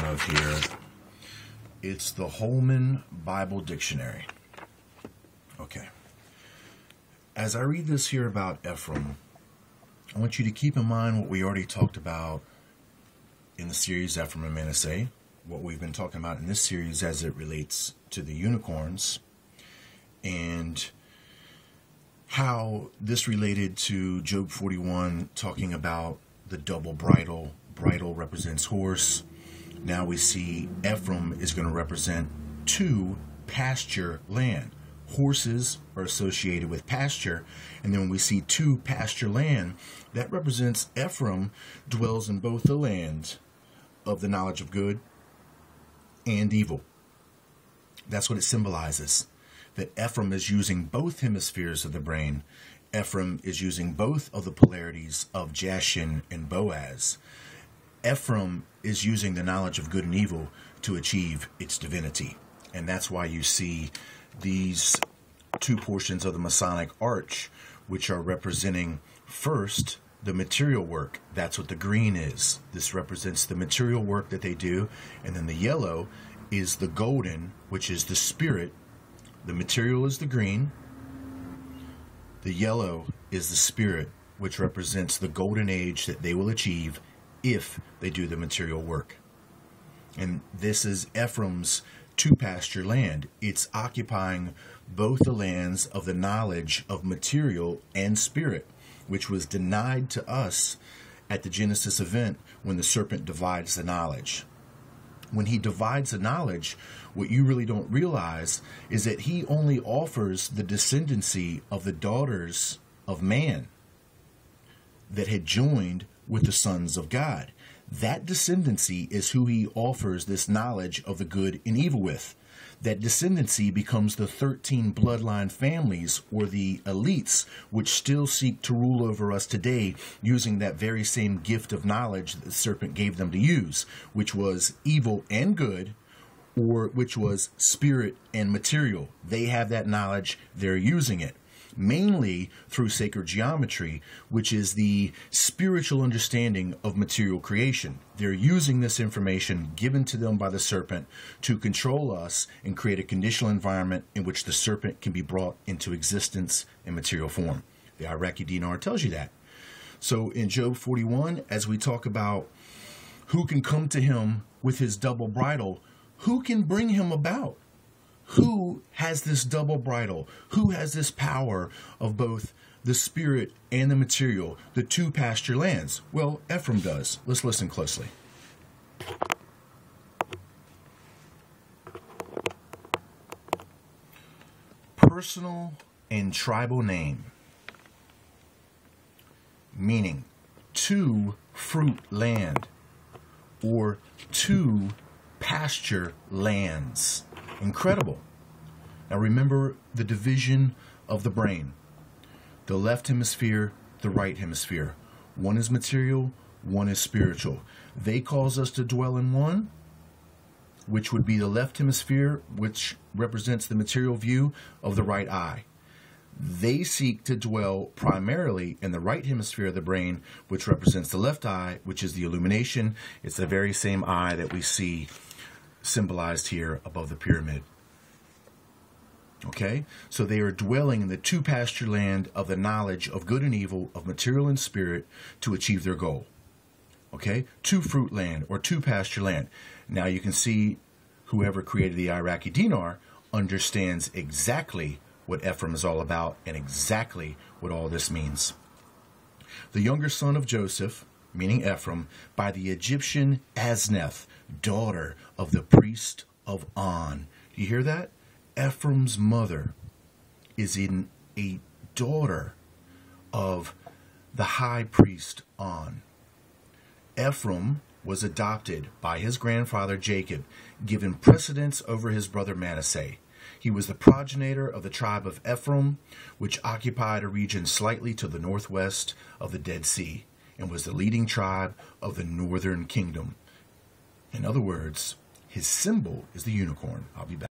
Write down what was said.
have here. It's the Holman Bible Dictionary. Okay. As I read this here about Ephraim, I want you to keep in mind what we already talked about in the series Ephraim and Manasseh, what we've been talking about in this series as it relates to the unicorns, and how this related to Job 41, talking about the double bridle. Bridle represents horse. Now we see Ephraim is going to represent two pasture land. Horses are associated with pasture, and then when we see two pasture land, that represents Ephraim dwells in both the land of the knowledge of good and evil. That's what it symbolizes, that Ephraim is using both hemispheres of the brain. Ephraim is using both of the polarities of Jashin and Boaz. Ephraim is using the knowledge of good and evil to achieve its divinity. And that's why you see these two portions of the Masonic arch, which are representing first the material work. That's what the green is. This represents the material work that they do. And then the yellow is the golden, which is the spirit. The material is the green. The yellow is the spirit, which represents the golden age that they will achieve if they do the material work. And this is Ephraim's two pasture land. It's occupying both the lands of the knowledge of material and spirit, which was denied to us at the Genesis event when the serpent divides the knowledge. When he divides the knowledge, what you really don't realize is that he only offers the descendancy of the daughters of man that had joined with the sons of God. That descendancy is who he offers this knowledge of the good and evil with. That descendancy becomes the 13 bloodline families, or the elites, which still seek to rule over us today using that very same gift of knowledge that the serpent gave them to use, which was evil and good, or which was spirit and material. They have that knowledge, they're using it. Mainly through sacred geometry, which is the spiritual understanding of material creation. They're using this information given to them by the serpent to control us and create a conditional environment in which the serpent can be brought into existence in material form. The Iraqi dinar tells you that. So in Job 41, as we talk about who can come to him with his double bridle, who can bring him about? Who has this double bridle? Who has this power of both the spirit and the material, the two pasture lands? Well, Ephraim does. Let's listen closely. Personal and tribal name, meaning two fruit land or two pasture lands. Incredible. Now remember the division of the brain. The left hemisphere, the right hemisphere. One is material, one is spiritual. They cause us to dwell in one, which would be the left hemisphere, which represents the material view of the right eye. They seek to dwell primarily in the right hemisphere of the brain, which represents the left eye, which is the illumination. It's the very same eye that we see symbolized here above the pyramid. Okay, so they are dwelling in the two pasture land of the knowledge of good and evil, of material and spirit, to achieve their goal. Okay, two fruit land or two pasture land. Now you can see whoever created the Iraqi dinar understands exactly what Ephraim is all about and exactly what all this means. The younger son of Joseph, meaning Ephraim, by the Egyptian Asneth, daughter of the priest of On. Do you hear that? Ephraim's mother is a daughter of the high priest On. Ephraim was adopted by his grandfather Jacob, given precedence over his brother Manasseh. He was the progenitor of the tribe of Ephraim, which occupied a region slightly to the northwest of the Dead Sea, and was the leading tribe of the northern kingdom. In other words, his symbol is the unicorn. I'll be back.